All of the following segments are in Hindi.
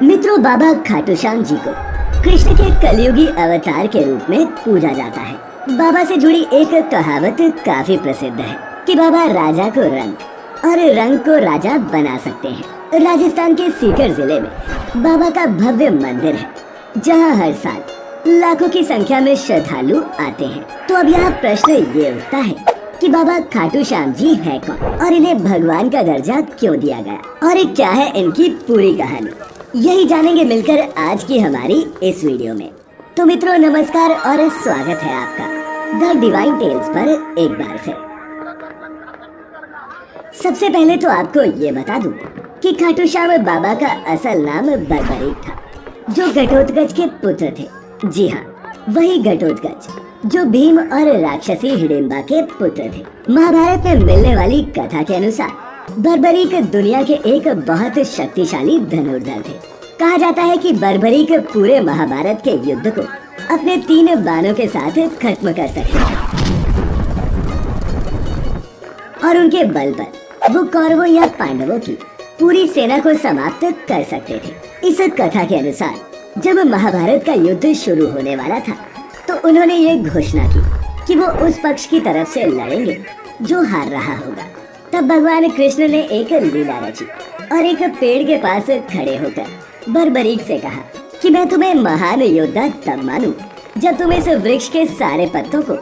मित्रों, बाबा खाटू श्याम जी को कृष्ण के कलयुगी अवतार के रूप में पूजा जाता है। बाबा से जुड़ी एक कहावत काफी प्रसिद्ध है कि बाबा राजा को रंग और रंग को राजा बना सकते हैं। राजस्थान के सीकर जिले में बाबा का भव्य मंदिर है, जहां हर साल लाखों की संख्या में श्रद्धालु आते हैं। तो अब यहाँ प्रश्न ये उठता है कि बाबा खाटू श्याम जी है कौन और इन्हें भगवान का दर्जा क्यों दिया गया और क्या है इनकी पूरी कहानी। यही जानेंगे मिलकर आज की हमारी इस वीडियो में। तो मित्रों, नमस्कार और स्वागत है आपका द डिवाइन टेल्स पर एक बार फिर। सबसे पहले तो आपको ये बता दूं कि खाटू श्याम बाबा का असल नाम बरबरीक था, जो घटोत्कच के पुत्र थे। जी हाँ, वही घटोत्कच जो भीम और राक्षसी हिडिंबा के पुत्र थे। महाभारत में मिलने वाली कथा के अनुसार बर्बरीक दुनिया के एक बहुत शक्तिशाली धनुर्धर थे। कहा जाता है कि बर्बरीक पूरे महाभारत के युद्ध को अपने 3 बाणों के साथ खत्म कर सकते थे और उनके बल पर वो कौरवों या पांडवों की पूरी सेना को समाप्त कर सकते थे। इस कथा के अनुसार जब महाभारत का युद्ध शुरू होने वाला था, तो उन्होंने ये घोषणा की कि वो उस पक्ष की तरफ से लड़ेंगे जो हार रहा होगा। तब भगवान कृष्ण ने एक लीला रची और एक पेड़ के पास खड़े होकर बर्बरीक से कहा कि मैं तुम्हें महान योद्धा तब मानूं जब तुम इस वृक्ष के सारे पत्तों को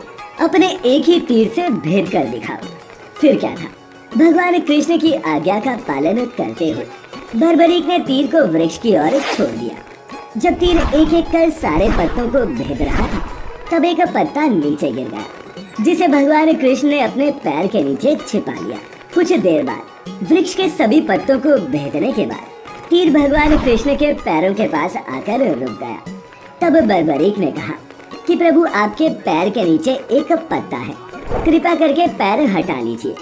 अपने एक ही तीर से भेद कर दिखाओ। फिर क्या था, भगवान कृष्ण की आज्ञा का पालन करते हुए बर्बरीक ने तीर को वृक्ष की ओर छोड़ दिया। जब तीर एक एक कर सारे पत्तों को भेद रहा था, तब एक पत्ता नीचे गिर गया, जिसे भगवान कृष्ण ने अपने पैर के नीचे छिपा लिया। कुछ देर बाद वृक्ष के सभी पत्तों को भेदने के बाद तीर भगवान कृष्ण के पैरों के पास आकर रुक गया। तब बर्बरीक ने कहा कि प्रभु, आपके पैर के नीचे एक पत्ता है, कृपा करके पैर हटा लीजिए,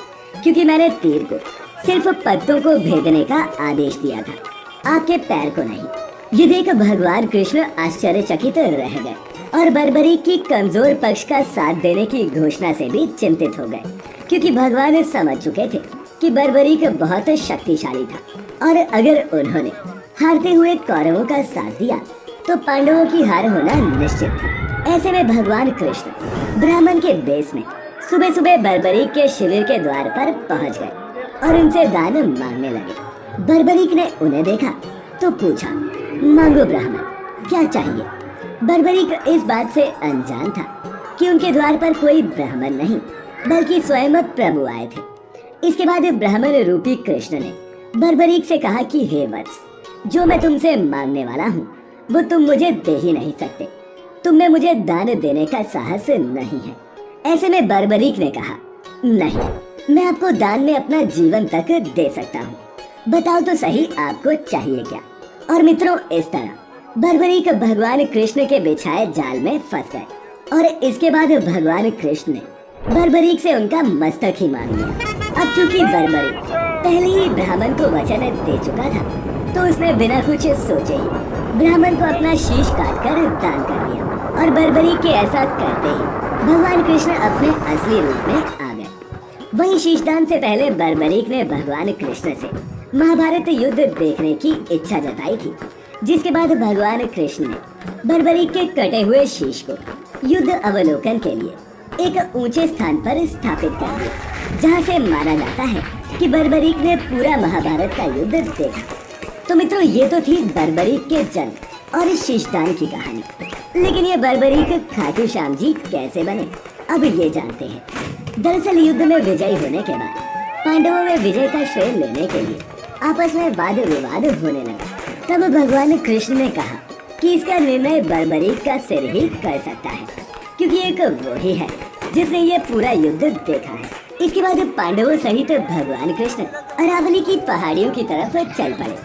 क्योंकि मैंने तीर को सिर्फ पत्तों को भेदने का आदेश दिया था, आपके पैर को नहीं। ये देख भगवान कृष्ण आश्चर्यचकित रह गए और बर्बरीक की कमजोर पक्ष का साथ देने की घोषणा से भी चिंतित हो गए, क्योंकि भगवान समझ चुके थे कि बर्बरीक बहुत शक्तिशाली था और अगर उन्होंने हारते हुए कौरवों का साथ दिया तो पांडवों की हार होना निश्चित थी। ऐसे में भगवान कृष्ण ब्राह्मण के वेश में सुबह सुबह बर्बरीक के शिविर के द्वार पर पहुंच गए और उनसे दान मांगने लगे। बर्बरीक ने उन्हें देखा तो पूछा, मांगो ब्राह्मण, क्या चाहिए। बर्बरीक इस बात से अनजान था कि उनके द्वार पर कोई ब्राह्मण नहीं बल्कि स्वयं प्रभु आए थे। इसके बाद ब्राह्मण रूपी कृष्ण ने बर्बरीक से कहा कि हे वत्स, जो मैं तुमसे मांगने वाला हूँ वो तुम मुझे दे ही नहीं सकते, तुम में मुझे दान देने का साहस नहीं है। ऐसे में बर्बरीक ने कहा, नहीं, मैं आपको दान में अपना जीवन तक दे सकता हूँ, बताओ तो सही आपको चाहिए क्या। और मित्रों, इस तरह बर्बरीक भगवान कृष्ण के बिछाए जाल में फंस गए और इसके बाद भगवान कृष्ण ने बर्बरीक से उनका मस्तक ही मांग लिया। अब चूंकि बर्बरीक पहले ही ब्राह्मण को वचन दे चुका था, तो उसने बिना कुछ सोचे ही ब्राह्मण को अपना शीश काटकर दान कर दिया और बर्बरीक के ऐसा करते ही भगवान कृष्ण अपने असली रूप में आ गए। वहीं शीशदान से पहले बर्बरीक ने भगवान कृष्ण से महाभारत युद्ध देखने की इच्छा जताई थी, जिसके बाद भगवान कृष्ण ने बर्बरीक के कटे हुए शीश को युद्ध अवलोकन के लिए एक ऊंचे स्थान पर स्थापित कर दिया, जहां से माना जाता है कि बर्बरीक ने पूरा महाभारत का युद्ध देखा। तो मित्रों, ये तो थी बर्बरीक के जन्म और शीशदान की कहानी, लेकिन ये बर्बरीक खाटू श्याम जी कैसे बने, अब ये जानते हैं। दरअसल युद्ध में विजयी होने के बाद पांडवों में विजय का श्रेय लेने के लिए आपस में वाद विवाद होने लगा। तब भगवान कृष्ण ने कहा कि इसका निर्णय बर्बरीक का सिर ही कर सकता है, क्योंकि एक वो ही है जिसने ये पूरा युद्ध देखा है। इसके बाद पांडवों सहित भगवान कृष्ण अरावली की पहाड़ियों की तरफ चल पड़े